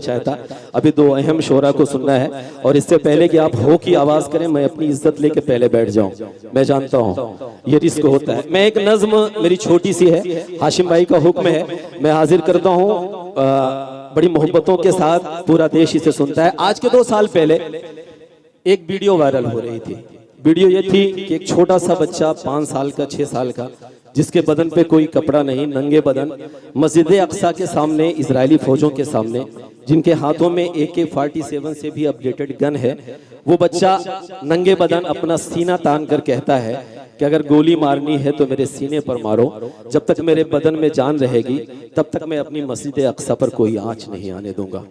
चाहता। अभी दो अहम शोरा को सुनना है और इससे पहले कि आप हो की आवाज़ करें मैं अपनी इज्जत लेके पहले बैठ जाऊं। मैं जानता हूं ये रिस्क होता है। मैं एक नज्म मेरी छोटी सी है, हाशिम भाई का हुक्म है, मैं हाजिर करता हूँ। बड़ी मोहब्बतों के साथ पूरा देश इसे सुनता है। आज के 2 साल पहले एक वीडियो वायरल हो रही थी। वीडियो ये थी कि एक छोटा सा बच्चा 5 साल का 6 साल का, जिसके बदन पे कोई कपड़ा नहीं, नंगे बदन, मस्जिद अक्सा के सामने, इजरायली फौजों के सामने, जिनके हाथों में AK-47 से भी अपडेटेड गन है, वो बच्चा नंगे बदन अपना सीना तान कर कहता है कि अगर गोली मारनी है तो मेरे सीने पर मारो, जब तक मेरे बदन में जान रहेगी तब तक मैं अपनी मस्जिद अक्सा पर कोई आंच नहीं आने दूंगा।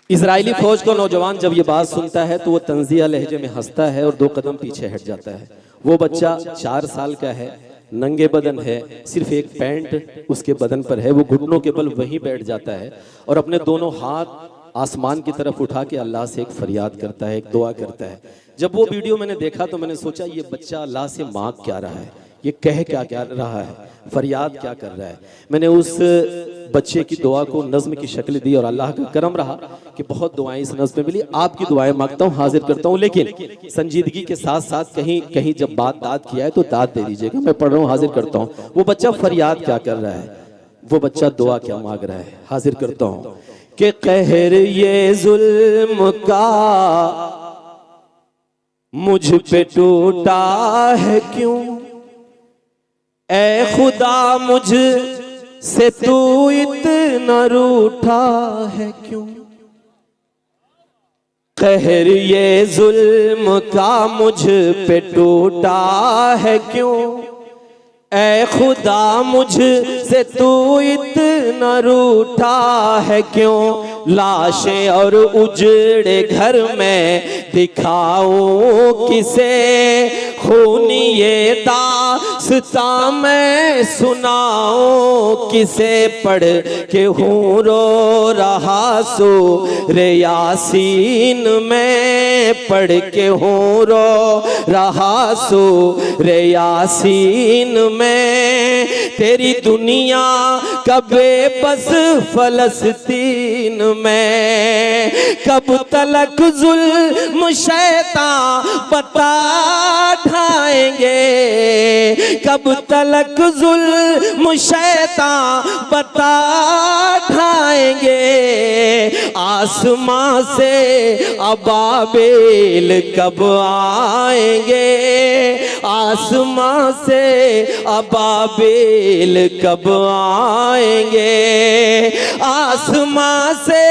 इजरायली फौज को नौजवान जब ये बात सुनता है तो वो तंजिया लहजे में हंसता है और 2 कदम पीछे हट जाता है। वो बच्चा 4 साल का है, नंगे बदन है, सिर्फ एक पैंट उसके बदन पर है, वो घुटनों के बल वहीं बैठ जाता है और अपने दोनों हाथ आसमान की तरफ उठा के अल्लाह से एक फरियाद करता है, एक दुआ करता है। जब वो वीडियो मैंने देखा तो मैंने सोचा ये बच्चा अल्लाह से मांग क्या रहा है, ये कह क्या रहा है, फरियाद क्या कर रहा है। मैंने उस बच्चे की दुआ को नज्म की शक्ल दी और अल्लाह का करम रहा कि बहुत दुआएं इस नज्म में मिली। आपकी दुआएं मांगता हूँ, हाजिर करता हूँ, लेकिन संजीदगी के साथ साथ कहीं कहीं जब बात दाद किया है तो दाद दे दीजिएगा। मैं पढ़ रहा हूँ, हाजिर करता हूँ। वो बच्चा फरियाद क्या कर रहा है, वो बच्चा दुआ क्या मांग रहा है, हाजिर करता हूँ कि कहर ये जुल्म का मुझ पे टूटा है क्यों, ए खुदा मुझ से तू इतना रूठा है क्यों। कहर ये जुल्म का मुझ पे टूटा है क्यों, ए खुदा मुझ से तू इतना रूठा है क्यों। लाशें और उजड़े घर में दिखाऊं किसे, खूनी ये दास्तां मैं सुनाऊं किसे। पढ़ के हूँ रो रहा सूरे यासीन में, पढ़ के हूँ रो रहा सूरे यासीन में। तेरी दुनिया का बेबस फलस्तीन में, कब तलक जुल्म शैतान बता ढाएंगे, कब तलक जुल्म शैतान बता ढाएंगे। आसमां से अबाबिल कब आएंगे, आसमां से अबाबिल कब आएंगे, आसमां से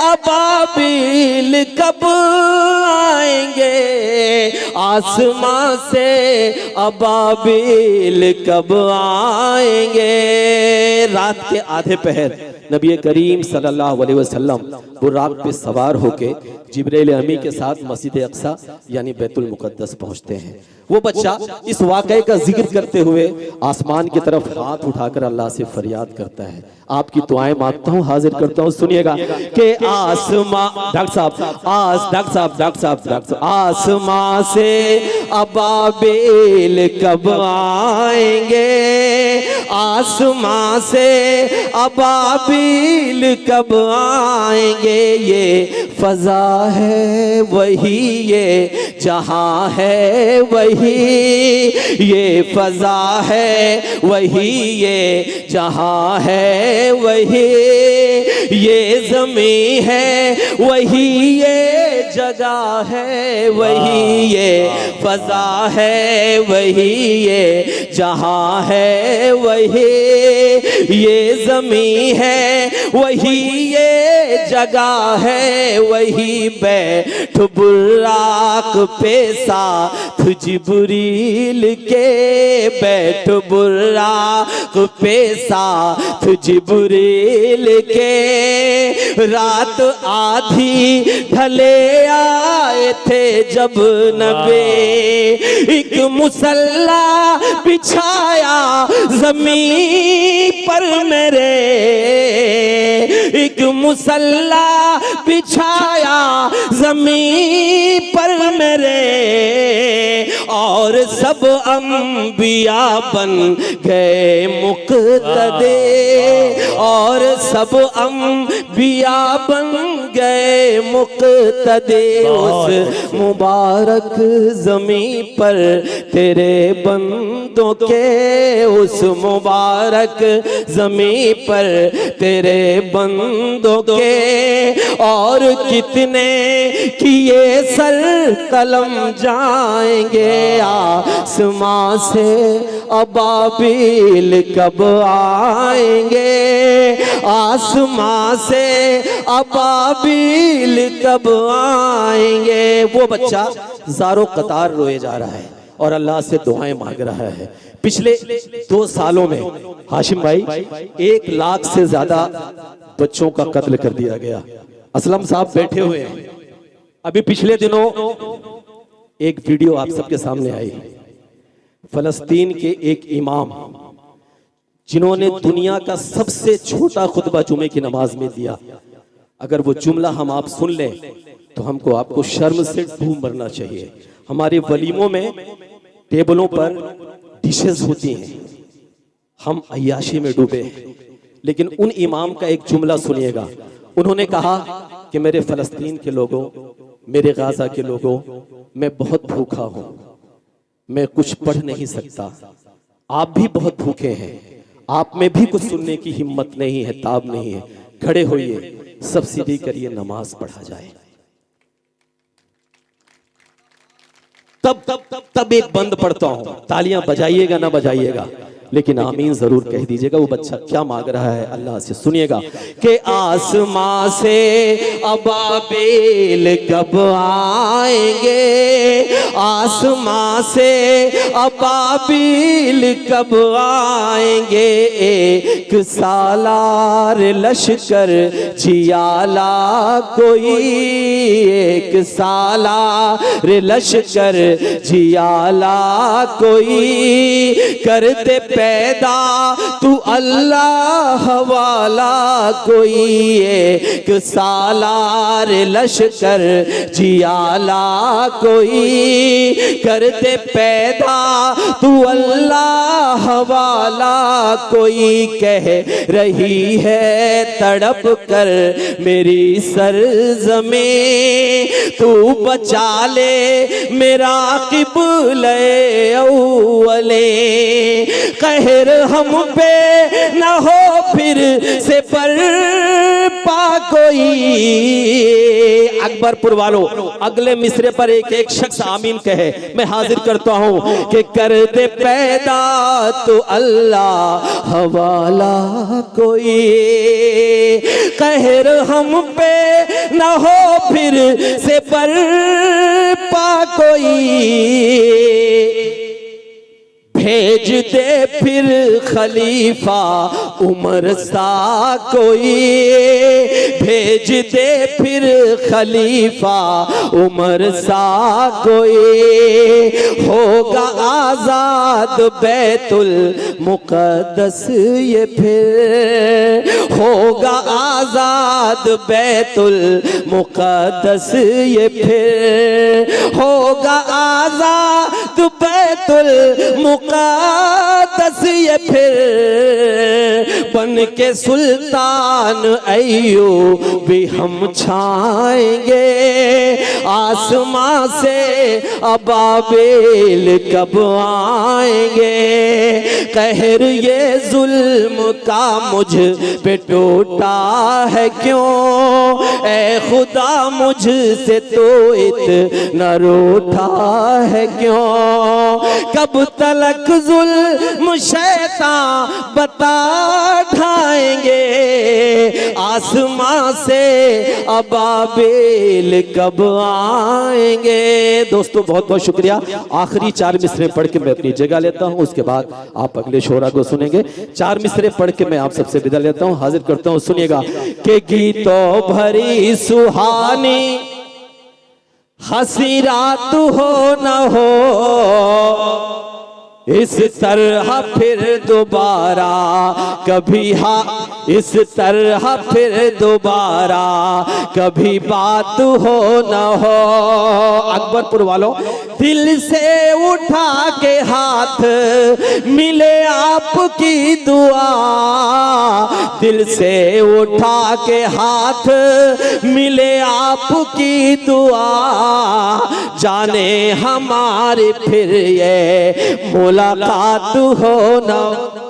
अबाबिल कब आएंगे, आसमां से अबाबिल कब आएंगे। रात के आधे पहर नबी करीम सल्लल्लाहु अलैहि वसल्लम बुर्राक पे सवार होके जिब्रील अमी के साथ मस्जिद अक्सा यानी बैतुल मुकद्दस पहुंचते हैं। वो बच्चा इस वाक़े का जिक्र करते हुए आसमान की तरफ हाथ उठाकर अल्लाह से फरियाद करता है। आपकी दुआएं मांगता हूँ, हाजिर करता हूँ, सुनिएगा कि आसमां, डॉक्टर साहब, आसमां से अबाबिल कब आएंगे, आसमां से अबाबिल कब आएंगे। ये फजा है वही, ये जहां है वही, ये फजा है वही, ये जहां है वही, ये ज़मीं है वही, ये जगह है वही, ये फजा है वही, ये जहां है वही, ये ज़मीं है वही, ये जगह है वही। बैठ बुर्राक पे साथ जिब्रील के, बैठ बुर्राक पे साथ जिब्रील के। रात आधी ढले आए थे जब नबी, एक मुसल्ला बिछाया जमीन पर मेरे, एक मुसल्ला बिछाया जमीन पर मेरे, और और सब अंबिया बन गए मुक्तदे, और सब अंबिया बन गए मुक्तदे। उस मुबारक ज़मीं पर तेरे बंदों के, उस मुबारक ज़मीं पर तेरे बंदों के, और कितने किए सर कलम जाएंगे। आसमां से अबाबिल कब आएंगे, आसमां से अबाबिल कब आएंगे। वो बच्चा ज़ारो कतार रोए जा रहा है और अल्लाह से दुआएं मांग रहा है। पिछले 2 सालों में हाशिम भाई 1 लाख से ज्यादा बच्चों का कत्ल कर दिया गया। असलम साहब बैठे हुए हैं। अभी पिछले दिनों एक वीडियो आप सबके सामने आई, फलस्तीन के एक इमाम जिन्होंने दुनिया का सबसे छोटा खुतबा जुमे की नमाज में दिया। अगर वो जुमला हम आप सुन लें तो हमको आपको शर्म से डूब मरना चाहिए। हमारे वलीमों में टेबलों पर डिशेस होती हैं, हम अय्याशी में डूबे हैं। लेकिन उन इमाम का एक जुमला सुनिएगा। उन्होंने कहा कि मेरे फलस्तीन के लोगों, मेरे गाजा के लोगों, मैं बहुत भूखा हूं, मैं कुछ पढ़ नहीं सकता, आप भी बहुत भूखे हैं, आप में भी कुछ सुनने की हिम्मत नहीं है, ताब नहीं है। खड़े होइए, सब्सिडी करिए, नमाज पढ़ा जाए। तब एक बंद पढ़ता हूं। तालियां बजाइएगा ना बजाइएगा, लेकिन आमीन जरूर कह दीजिएगा। वो बच्चा क्या मांग रहा है अल्लाह से, सुनिएगा कि आसमां से अबाबिल कब आएंगे, आसमां से अबाबिल कब आएंगे। एक सालार लश्कर जियाला कोई, एक सालार लश्कर जियाला कोई, करते पैदा तू अल्लाह वाला कोई। एक सालार लश्कर जियाला कोई, करते पैदा तू अल्लाह वाला कोई। कह रही है तड़प कर मेरी सरज़मीं, तू बचा ले मेरा क़िबले अव्वले। कहर हम पे न हो फिर से पर पा कोई। अकबरपुर वालों, अगले मिसरे पर एक एक शख्स आमीन कहे। मैं हाजिर करता हूं कि कर दे पैदा तो अल्लाह हवाला कोई। कहर हम पे न हो फिर से पर पा कोई, भेज दे फिर खलीफा उमर सा कोई, भेज दे फिर खलीफा उमर सा कोई। होगा आजाद बैतुल मुक़द्दस ये फिर, होगा आजाद बैतुल मुक़द्दस ये फिर, होगा आजाद बैतुल मुक़द्दस ये फिर। बन के सुल्तान अय्यूब भी हम छाएंगे, आसमां से अबाबिल कब आएंगे। कहर ये जुल्म का मुझ पे टूटा है क्यों, ए खुदा मुझसे तो इतना रूठा है क्यों। कब तलक जुल्म शैतान बता ढाएंगे, आसमां से अबाबिल कब आएंगे। दोस्तों बहुत बहुत शुक्रिया। आखिरी 4 मिसरे पढ़ के मैं अपनी जगह लेता हूं, उसके बाद आप अगले शोरा को सुनेंगे। 4 मिसरे पढ़ के मैं आप सबसे विदा लेता हूं, हाजिर करता हूं, सुनिएगा कि गीतों भरी सुहानी हंसी रात हो न हो, इस तरह फिर दोबारा कभी इस तरह फिर दोबारा कभी बात हो न हो। अकबरपुर वालों, दिल से उठा के हाथ मिले आपकी दुआ, दिल से उठा के हाथ मिले आपकी दुआ, जाने हमारी फिर ये मुलाकात हो न।